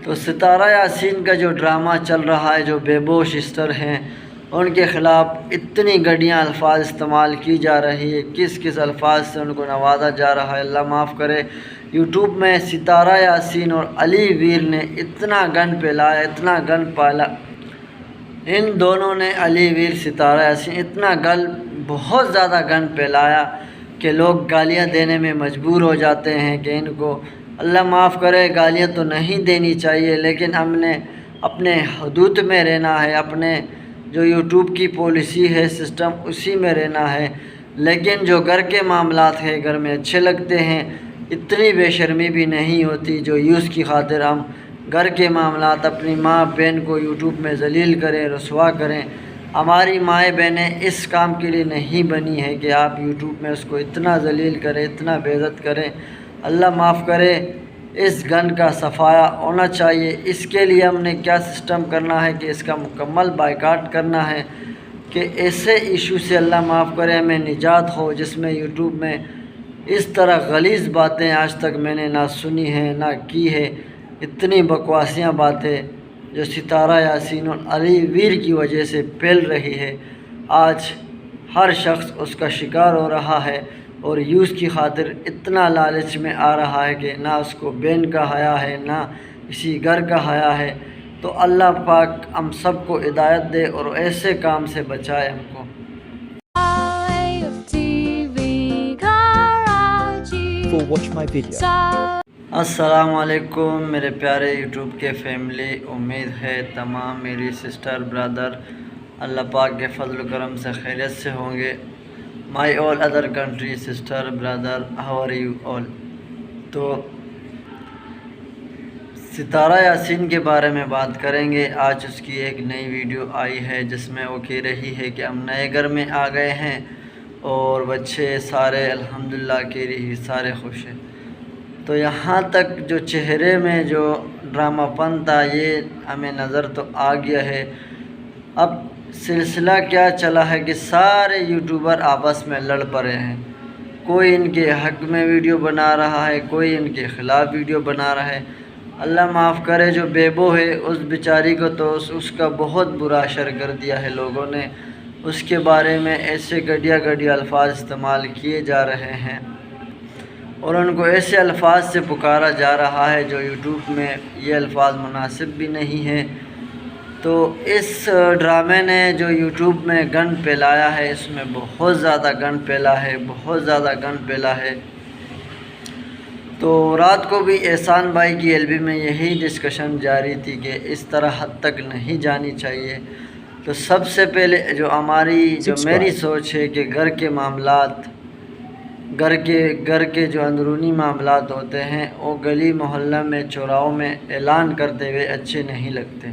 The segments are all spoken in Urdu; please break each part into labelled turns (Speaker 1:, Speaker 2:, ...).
Speaker 1: تو ستارہ یاسین کا جو ڈرامہ چل رہا ہے، جو بیبو سسٹر ہیں ان کے خلاف اتنی گھٹیا الفاظ استعمال کی جا رہی ہے، کس کس الفاظ سے ان کو نوازا جا رہا ہے، اللہ معاف کرے۔ یوٹیوب میں ستارہ یاسین اور علی ویر نے اتنا گند پھیلایا، اتنا گند پالا، ان دونوں نے، علی ویر ستارہ یاسین، اتنا بہت زیادہ گند پھیلایا کہ لوگ گالیاں دینے میں مجبور ہو جاتے ہیں کہ ان کو اللہ معاف کرے، گالیاں تو نہیں دینی چاہیے، لیکن ہم نے اپنے حدود میں رہنا ہے، اپنے جو یوٹیوب کی پالیسی ہے، سسٹم، اسی میں رہنا ہے۔ لیکن جو گھر کے معاملات ہیں، گھر میں اچھے لگتے ہیں، اتنی بے شرمی بھی نہیں ہوتی جو یوز کی خاطر ہم گھر کے معاملات، اپنی ماں بہن کو یوٹیوب میں ذلیل کریں، رسوا کریں۔ ہماری مائیں بہنیں اس کام کے لیے نہیں بنی ہے کہ آپ یوٹیوب میں اس کو اتنا ذلیل کریں، اتنا بے عزت کریں۔ اللہ معاف کرے، اس گند کا صفایا ہونا چاہیے۔ اس کے لیے ہم نے کیا سسٹم کرنا ہے کہ اس کا مکمل بائیکاٹ کرنا ہے کہ ایسے ایشو سے اللہ معاف کرے ہمیں نجات ہو، جس میں یوٹیوب میں اس طرح غلیظ باتیں آج تک میں نے نہ سنی ہیں نہ کی ہے۔ اتنی بکواسیاں باتیں جو ستارہ یاسین اور علی ویر کی وجہ سے پھیل رہی ہے، آج ہر شخص اس کا شکار ہو رہا ہے اور یوز کی خاطر اتنا لالچ میں آ رہا ہے کہ نہ اس کو بہن کا حیا ہے، نہ کسی گھر کا حیا ہے۔ تو اللہ پاک ہم سب کو ہدایت دے اور ایسے کام سے بچائے ہم کو۔ السلام علیکم میرے پیارے یوٹیوب کے فیملی، امید ہے تمام میری سسٹر برادر اللہ پاک کے فضل و کرم سے خیریت سے ہوں گے۔ My all other country sister brother, how are you all? تو ستارہ یاسین کے بارے میں بات کریں گے۔ آج اس کی ایک نئی ویڈیو آئی ہے جس میں وہ کہہ رہی ہے کہ ہم نئے گھر میں آ گئے ہیں اور بچے سارے الحمدللہ کہہ رہی، سارے خوش ہیں۔ تو یہاں تک جو چہرے میں جو ڈرامہ پن تھا یہ ہمیں نظر تو آ گیا ہے۔ اب سلسلہ کیا چلا ہے کہ سارے یوٹیوبر آپس میں لڑ پڑے ہیں، کوئی ان کے حق میں ویڈیو بنا رہا ہے، کوئی ان کے خلاف ویڈیو بنا رہا ہے۔ اللہ معاف کرے، جو بیبو ہے اس بیچاری کو تو اس کا بہت برا اثر کر دیا ہے لوگوں نے، اس کے بارے میں ایسے گھٹیا الفاظ استعمال کیے جا رہے ہیں اور ان کو ایسے الفاظ سے پکارا جا رہا ہے جو یوٹیوب میں یہ الفاظ مناسب بھی نہیں ہیں۔ تو اس ڈرامے نے جو یوٹیوب میں گند پھیلایا ہے، اس میں بہت زیادہ گند پھیلا ہے، بہت زیادہ گند پھیلا ہے۔ تو رات کو بھی احسان بھائی کی ایل بی میں یہی ڈسکشن جاری تھی کہ اس طرح حد تک نہیں جانی چاہیے۔ تو سب سے پہلے جو میری سوچ ہے کہ گھر کے معاملات، گھر کے جو اندرونی معاملات ہوتے ہیں وہ گلی محلہ میں، چوراہوں میں اعلان کرتے ہوئے اچھے نہیں لگتے۔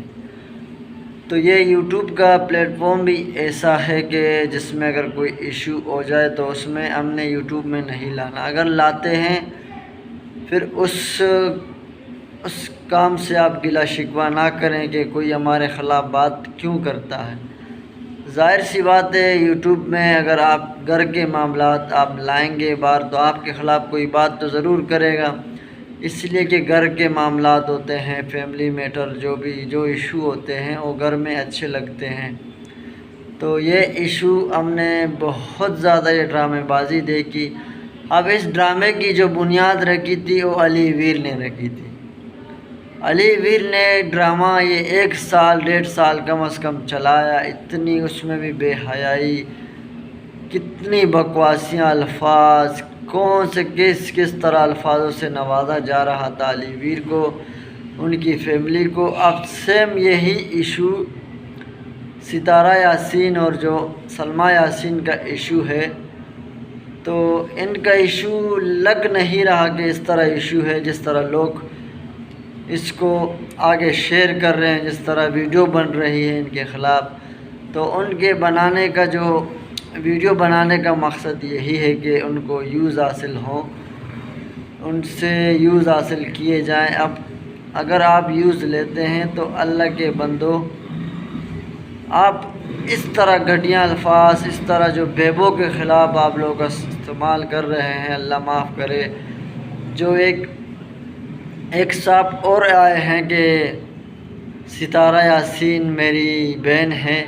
Speaker 1: تو یہ یوٹیوب کا پلیٹ فارم بھی ایسا ہے کہ جس میں اگر کوئی ایشو ہو جائے تو اس میں ہم نے یوٹیوب میں نہیں لانا، اگر لاتے ہیں پھر اس کام سے آپ گلہ شکوہ نہ کریں کہ کوئی ہمارے خلاف بات کیوں کرتا ہے۔ ظاہر سی بات ہے، یوٹیوب میں اگر آپ گھر کے معاملات آپ لائیں گے بار تو آپ کے خلاف کوئی بات تو ضرور کرے گا، اس لیے کہ گھر کے معاملات ہوتے ہیں، فیملی میٹر جو ایشو ہوتے ہیں وہ گھر میں اچھے لگتے ہیں۔ تو یہ ایشو ہم نے بہت زیادہ یہ ڈرامے بازی دیکھی۔ اب اس ڈرامے کی جو بنیاد رکھی تھی وہ علی ویر نے رکھی تھی۔ علی ویر نے ڈرامہ یہ 1 سال 1.5 سال کم از کم چلایا، اتنی اس میں بھی بے حیائی، کتنی بکواسیاں الفاظ، کون سے کس طرح الفاظوں سے نوازا جا رہا تھا علی ویر کو، ان کی فیملی کو۔ اب سیم یہی ایشو ستارہ یاسین اور جو سلمیٰ یاسین کا ایشو ہے، تو ان کا ایشو لگ نہیں رہا کہ اس طرح ایشو ہے، جس طرح لوگ اس کو آگے شیئر کر رہے ہیں، جس طرح ویڈیو بن رہی ہے ان کے خلاف۔ تو ان کے ویڈیو بنانے کا مقصد یہی ہے کہ ان کو یوز حاصل ہوں، ان سے یوز حاصل کیے جائیں۔ اب اگر آپ یوز لیتے ہیں تو اللہ کے بندو، آپ اس طرح گھٹیا الفاظ، اس طرح جو بیبو کے خلاف آپ لوگ استعمال کر رہے ہیں، اللہ معاف کرے، جو ایک ایک صاحب اور آئے ہیں کہ ستارہ یاسین میری بہن ہے،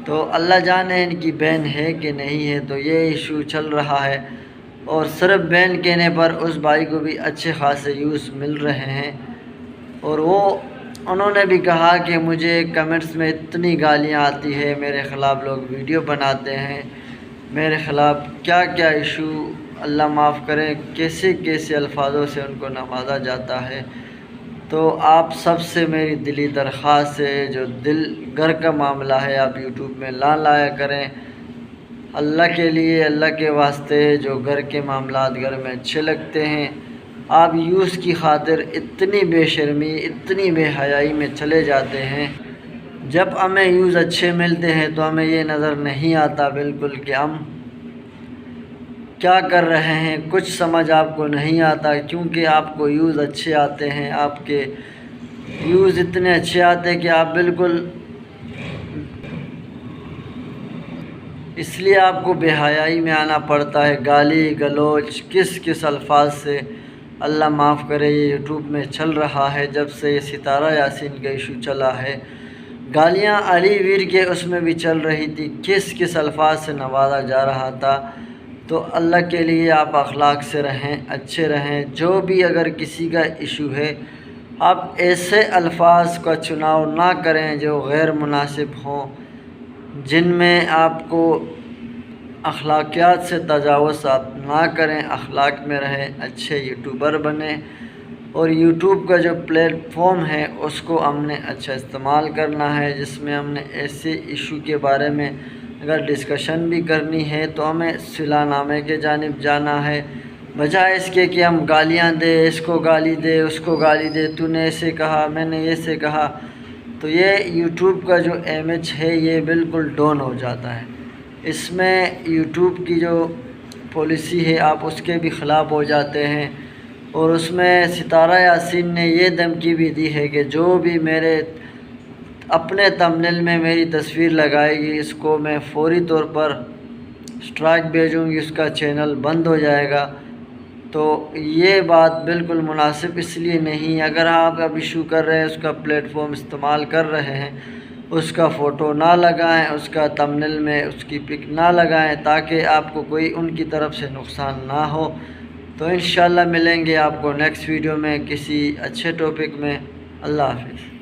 Speaker 1: تو اللہ جانے ان کی بہن ہے کہ نہیں ہے، تو یہ ایشو چل رہا ہے، اور صرف بہن کہنے پر اس بھائی کو بھی اچھے خاصے ویوز مل رہے ہیں، اور انہوں نے بھی کہا کہ مجھے کمنٹس میں اتنی گالیاں آتی ہے، میرے خلاف لوگ ویڈیو بناتے ہیں، میرے خلاف کیا کیا ایشو، اللہ معاف کریں کیسے کیسے الفاظوں سے ان کو نوازا جاتا ہے۔ تو آپ سب سے میری دلی درخواست ہے، جو گھر کا معاملہ ہے آپ یوٹیوب میں لایا کریں، اللہ کے لیے، اللہ کے واسطے، جو گھر کے معاملات گھر میں اچھے لگتے ہیں، آپ یوز کی خاطر اتنی بے شرمی، اتنی بے حیائی میں چلے جاتے ہیں۔ جب ہمیں یوز اچھے ملتے ہیں تو ہمیں یہ نظر نہیں آتا بالکل کہ ہم کیا کر رہے ہیں، کچھ سمجھ آپ کو نہیں آتا، کیونکہ آپ کو یوز اچھے آتے ہیں، آپ کے یوز اتنے اچھے آتے ہیں کہ آپ بالکل، اس لیے آپ کو بے حیائی میں آنا پڑتا ہے، گالی گلوچ کس الفاظ سے، اللہ معاف کرے۔ یہ یوٹیوب میں چل رہا ہے جب سے یہ ستارہ یاسین کا ایشو چلا ہے، گالیاں علی ویر کے اس میں بھی چل رہی تھی، کس الفاظ سے نوازا جا رہا تھا۔ تو اللہ کے لیے آپ اخلاق سے رہیں، اچھے رہیں، جو بھی اگر کسی کا ایشو ہے آپ ایسے الفاظ کا چناؤ نہ کریں جو غیر مناسب ہوں، جن میں آپ کو اخلاقیات سے تجاوز آپ نہ کریں، اخلاق میں رہیں، اچھے یوٹیوبر بنیں، اور یوٹیوب کا جو پلیٹ فارم ہے اس کو ہم نے اچھا استعمال کرنا ہے، جس میں ہم نے ایسے ایشو کے بارے میں اگر ڈسکشن بھی کرنی ہے تو ہمیں صلح نامے کے جانب جانا ہے، بجائے اس کے کہ ہم گالیاں دے، اس کو گالی دے، اس کو گالی دے، تو نے ایسے کہا، میں نے ایسے کہا، تو یہ یوٹیوب کا جو امیج ہے یہ بالکل ڈاؤن ہو جاتا ہے۔ اس میں یوٹیوب کی جو پالیسی ہے آپ اس کے بھی خلاف ہو جاتے ہیں، اور اس میں ستارہ یاسین نے یہ دھمکی بھی دی ہے کہ جو بھی میرے اپنے تمبنیل میں میری تصویر لگائے گی اس کو میں فوری طور پر اسٹرائک بھیجوں گی، اس کا چینل بند ہو جائے گا۔ تو یہ بات بالکل مناسب اس لیے نہیں، اگر آپ اب ایشو کر رہے ہیں، اس کا پلیٹ فارم استعمال کر رہے ہیں، اس کا فوٹو نہ لگائیں، اس کا تمبنیل میں اس کی پک نہ لگائیں، تاکہ آپ کو کوئی ان کی طرف سے نقصان نہ ہو۔ تو انشاءاللہ ملیں گے آپ کو نیکسٹ ویڈیو میں کسی اچھے ٹاپک میں۔ اللہ حافظ۔